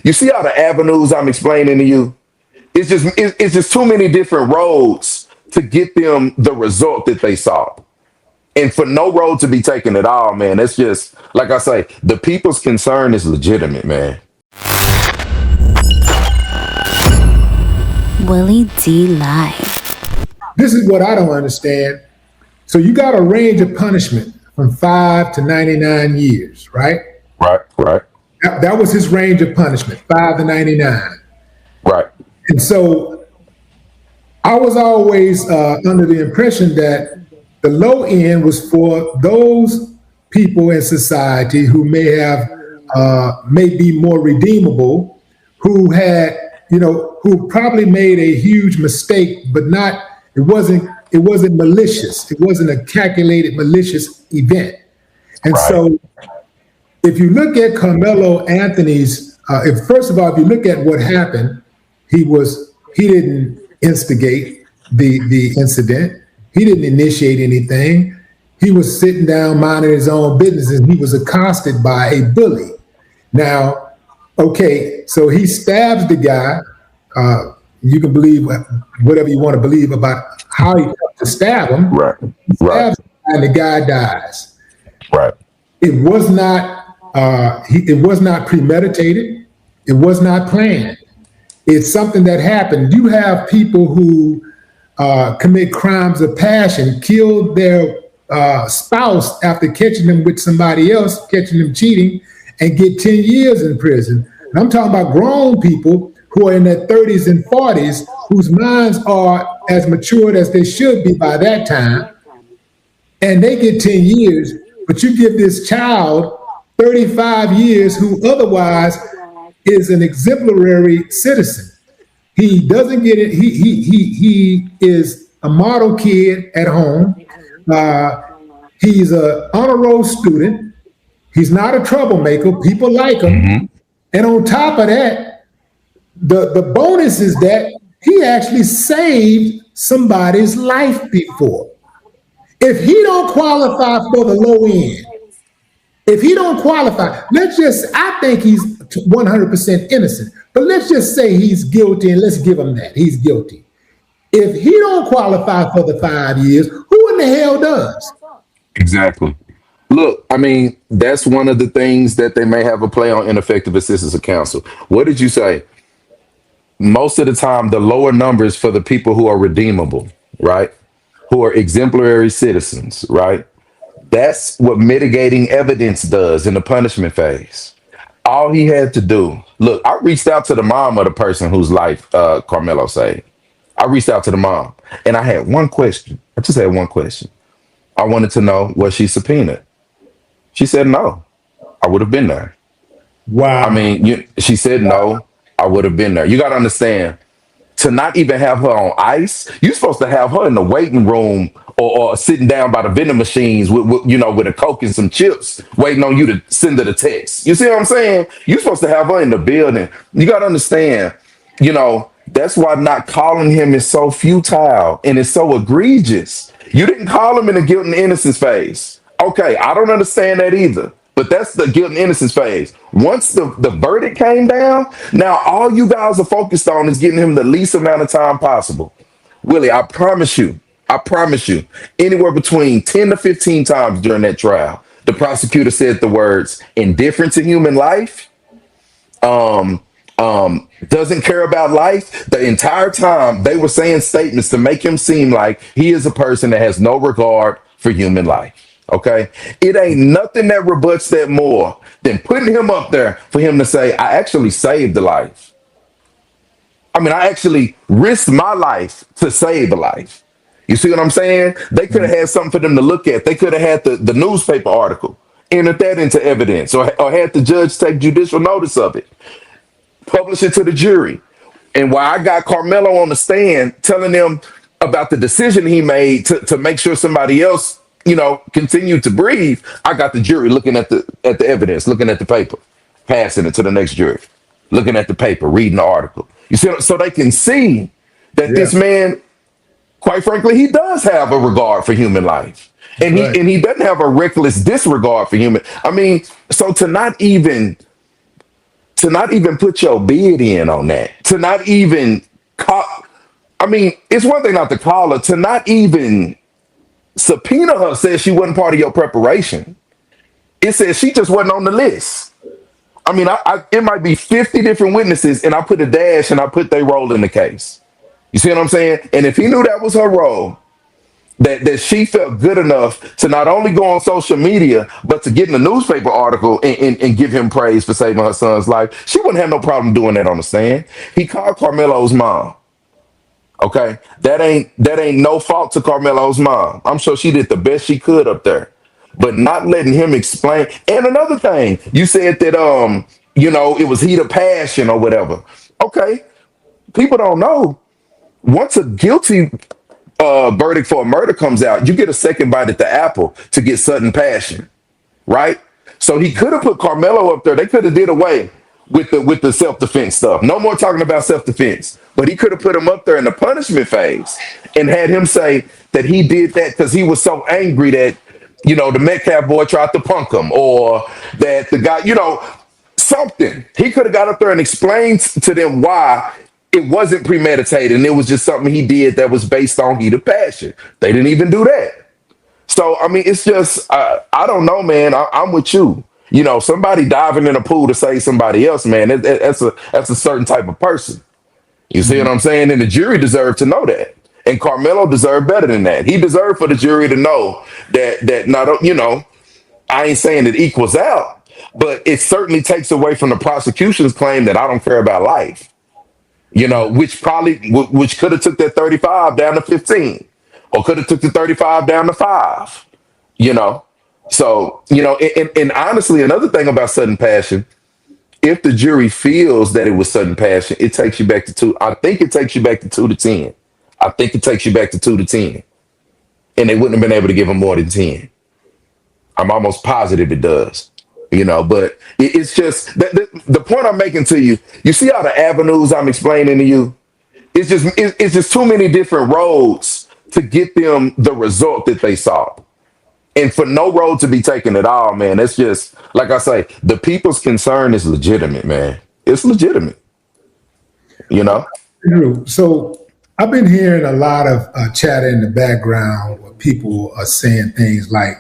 You see all the avenues I'm explaining to you? It's just too many different roads to get them the result that they saw. And for no road to be taken at all, man, that's just like I say, the people's concern is legitimate, man. Willie D live. This is what I don't understand. So you got a range of punishment from 5 to 99 years, right? Right. That was his range of punishment, 5 to 99. Right. And so I was always under the impression that the low end was for those people in society who may be more redeemable, who had, who probably made a huge mistake, but it wasn't malicious. It wasn't a calculated malicious event. And so if you look at Karmelo Anthony's, first of all, if you look at what happened, he didn't instigate the incident. He didn't initiate anything. He was sitting down minding his own business and he was accosted by a bully. Now, okay, so he stabs the guy. You can believe whatever you want to believe about how he got to stab him. Right. He stabs him and the guy dies. Right. It was not premeditated. It was not planned. It's something that happened. You have people who commit crimes of passion, kill their spouse after catching them with somebody else, catching them cheating, and get 10 years in prison. And I'm talking about grown people who are in their 30s and 40s, whose minds are as matured as they should be by that time, and they get 10 years, but you give this child 35 years who otherwise is an exemplary citizen. He doesn't get it. He is a model kid at home. He's an honor roll student. He's not a troublemaker. People like him. Mm-hmm. And on top of that, the bonus is that he actually saved somebody's life before. If he don't qualify for the low end, if he don't qualify, I think he's 100% innocent, but let's just say he's guilty and let's give him that. He's guilty. If he don't qualify for the 5 years, who in the hell does? Exactly. Look, I mean, that's one of the things that they may have a play on ineffective assistance of counsel. What did you say? Most of the time, the lower numbers for the people who are redeemable, right? Who are exemplary citizens, right? That's what mitigating evidence does in the punishment phase. All he had to do, look, I reached out to the mom of the person whose life Karmelo saved. I reached out to the mom and I had one question. I just had one question. I wanted to know, was she subpoenaed? She said no. I would have been there. Wow. I mean, she said no. I would have been there. You got to understand, to not even have her on ice, you're supposed to have her in the waiting room or sitting down by the vending machines with a Coke and some chips, waiting on you to send her the text. You see what I'm saying? You're supposed to have her in the building. You got to understand, that's why not calling him is so futile and it's so egregious. You didn't call him in the guilt and innocence phase. Okay, I don't understand that either. But that's the guilt and innocence phase. Once the verdict came down, now all you guys are focused on is getting him the least amount of time possible. Willie, I promise you, anywhere between 10 to 15 times during that trial, the prosecutor said the words indifferent to human life, doesn't care about life. The entire time they were saying statements to make him seem like he is a person that has no regard for human life. Okay, it ain't nothing that rebuts that more than putting him up there for him to say, I actually saved the life. I mean, I actually risked my life to save a life. You see what I'm saying? They could have had something for them to look at. They could have had the newspaper article, entered that into evidence, or had the judge take judicial notice of it, publish it to the jury. And while I got Karmelo on the stand telling them about the decision he made to make sure somebody else continue to breathe, I got the jury looking at the evidence, looking at the paper, passing it to the next jury, looking at the paper, reading the article. You see, so they can see that this man, quite frankly, he does have a regard for human life. And he doesn't have a reckless disregard for human. I mean, so to to not even put your bid in on that, to not even call. I mean, it's one thing not to call her, to not even subpoena her says she wasn't part of your preparation. It says she just wasn't on the list. I mean, it might be 50 different witnesses, and I put a dash and I put their role in the case. You see what I'm saying? And if he knew that was her role, that she felt good enough to not only go on social media, but to get in a newspaper article and give him praise for saving her son's life, she wouldn't have no problem doing that on the stand. He called Karmelo's mom. Okay, that ain't no fault to Carmelo's mom. I'm sure she did the best she could up there, but not letting him explain. And another thing, you said that it was heat of passion or whatever. Okay, people don't know. Once a guilty verdict for a murder comes out, you get a second bite at the apple to get sudden passion, right? So he could have put Karmelo up there. They could have did away with the self defense stuff. No more talking about self defense. But he could have put him up there in the punishment phase and had him say that he did that because he was so angry that the Metcalf boy tried to punk him, or that the guy, something. He could have got up there and explained to them why it wasn't premeditated and it was just something he did that was based on heat of passion. They didn't even do that. So, I mean, it's just, I don't know, man. I'm with you. Somebody diving in a pool to save somebody else, man, that's a certain type of person. You see what I'm saying? And the jury deserved to know that. And Karmelo deserved better than that. He deserved for the jury to know that not, I ain't saying it equals out, but it certainly takes away from the prosecution's claim that I don't care about life. Which could have took that 35 down to 15, or could have took the 35 down to 5. So and honestly, another thing about sudden passion, if the jury feels that it was sudden passion, it takes you back to 2. I think it takes you back to 2 to 10. I think it takes you back to 2 to 10, and they wouldn't have been able to give him more than 10. I'm almost positive it does. But it's just the point I'm making to you. You see all the avenues I'm explaining to you. It's just too many different roads to get them the result that they saw. And for no road to be taken at all, man, that's just, like I say, the people's concern is legitimate, man. It's legitimate, Andrew, so I've been hearing a lot of chatter in the background where people are saying things like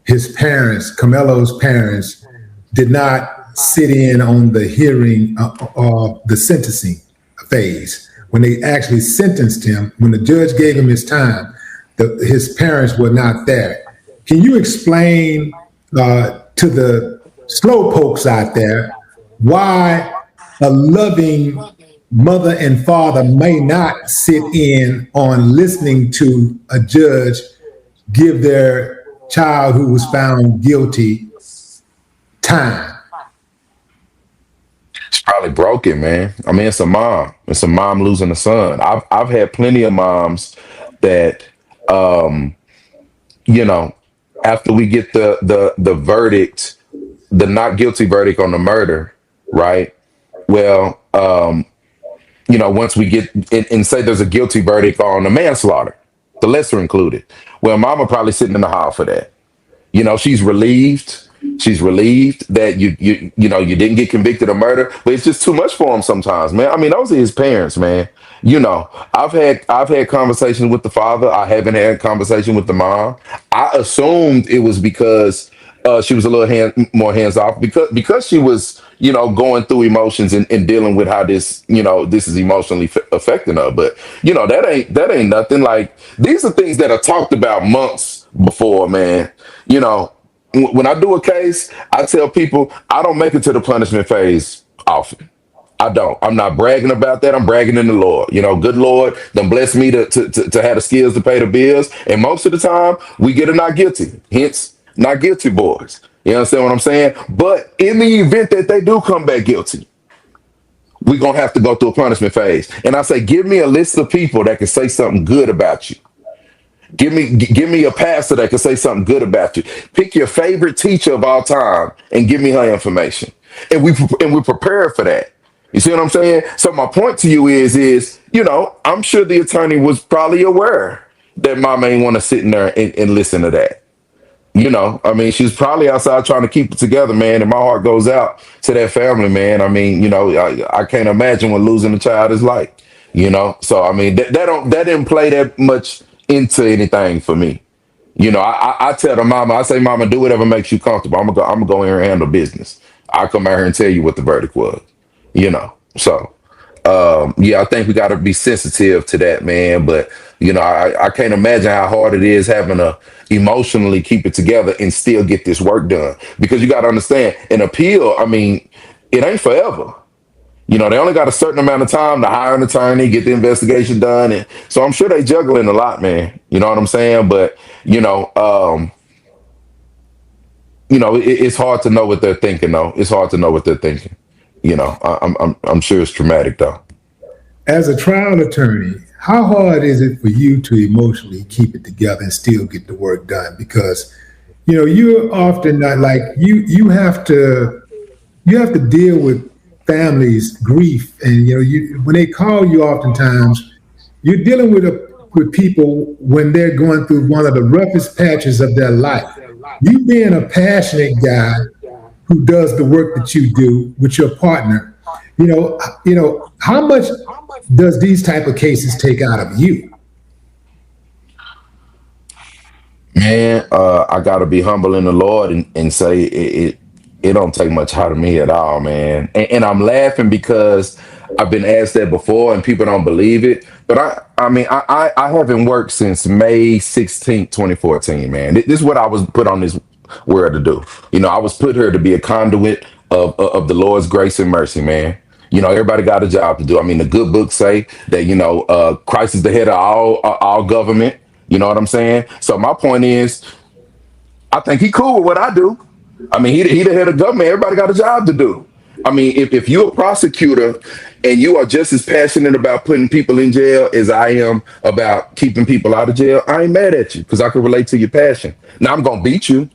his parents, Carmelo's parents, did not sit in on the hearing of the sentencing phase. When they actually sentenced him, when the judge gave him his time, his parents were not there. Can you explain to the slowpokes out there why a loving mother and father may not sit in on listening to a judge give their child who was found guilty time? It's probably broken, man. I mean, it's a mom. It's a mom losing a son. I've had plenty of moms that, after we get the verdict, the not guilty verdict on the murder, right? Well, once we get and say there's a guilty verdict on the manslaughter, the lesser included. Well, mama probably sitting in the hall for that. She's relieved. She's relieved that you didn't get convicted of murder, but it's just too much for him sometimes, man. I mean, those are his parents, man. I've had conversations with the father. I haven't had a conversation with the mom. I assumed it was because she was a little more hands off because she was going through emotions and dealing with how this is emotionally affecting her. But that ain't nothing. Like, these are things that are talked about months before, man. When I do a case, I tell people I don't make it to the punishment phase often. I don't. I'm not bragging about that. I'm bragging in the Lord. Good Lord done bless me to have the skills to pay the bills. And most of the time, we get a not guilty. Hence, not guilty boys. You understand what I'm saying? But in the event that they do come back guilty, we're going to have to go through a punishment phase. And I say, give me a list of people that can say something good about you. Give me a pastor that can say something good about you. Pick your favorite teacher of all time and give me her information. And we prepare for that. You see what I'm saying? So my point to you is, I'm sure the attorney was probably aware that mama ain't want to sit in there and listen to that. I mean, she's probably outside trying to keep it together, man. And my heart goes out to that family, man. I mean, I can't imagine what losing a child is like. So I mean, that didn't play that much into anything for me. I tell the mama, I say, Mama, do whatever makes you comfortable. I'm gonna go in here and handle business. I'll come out here and tell you what the verdict was. So yeah, I think we got to be sensitive to that, man. But I can't imagine how hard it is having to emotionally keep it together and still get this work done. Because you got to understand, an appeal, I mean, it ain't forever. They only got a certain amount of time to hire an attorney, get the investigation done, and so I'm sure they juggling a lot, man. You know what I'm saying? But it's hard to know what they're thinking, though. It's hard to know what they're thinking. I'm sure it's traumatic, though. As a trial attorney, how hard is it for you to emotionally keep it together and still get the work done? Because you're often not like you have to deal with families' grief, and when they call you, oftentimes you're dealing with people when they're going through one of the roughest patches of their life. You being a passionate guy who does the work that you do with your partner, how much does these type of cases take out of you? Man, I gotta be humble in the Lord and say it don't take much out of me at all, man. And I'm laughing because I've been asked that before and people don't believe it. But I mean, I haven't worked since May 16th, 2014, man. This is what I was put on this world to do. I was put here to be a conduit of the Lord's grace and mercy, man. Everybody got a job to do. I mean, the good books say that, Christ is the head of all government. You know what I'm saying? So my point is, I think he cool with what I do. I mean, he the head of government. Everybody got a job to do. I mean, if you're a prosecutor and you are just as passionate about putting people in jail as I am about keeping people out of jail, I ain't mad at you because I can relate to your passion. Now I'm gonna beat you.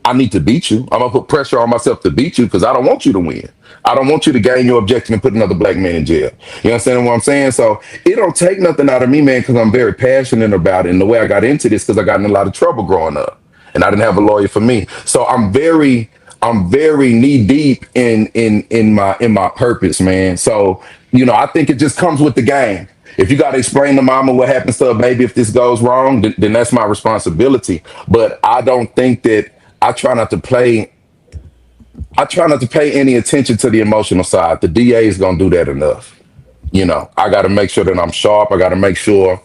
I need to beat you. I'm gonna put pressure on myself to beat you because I don't want you to win. I don't want you to gain your objective and put another black man in jail. You understand what I'm saying? So it don't take nothing out of me, man, because I'm very passionate about it. And the way I got into this, because I got in a lot of trouble growing up, and I didn't have a lawyer for me. So I'm very knee deep in my purpose, man. So I think it just comes with the game. If you got to explain to mama what happens to a baby if this goes wrong, then that's my responsibility. But I don't think that I try not to play. I try not to pay any attention to the emotional side. The DA is gonna do that enough. I got to make sure that I'm sharp. I got to make sure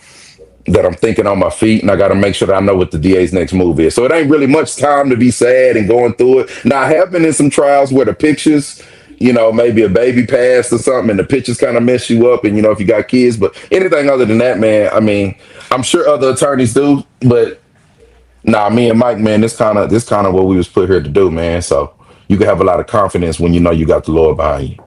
that I'm thinking on my feet, and I got to make sure that I know what the DA's next move is. So it ain't really much time to be sad and going through it. Now, I have been in some trials where the pictures, maybe a baby passed or something, and the pictures kind of mess you up, and if you got kids, but anything other than that, man, I mean, I'm sure other attorneys do, but nah, me and Mike, man, this kind of what we was put here to do, man. So you can have a lot of confidence when you know you got the Lord behind you.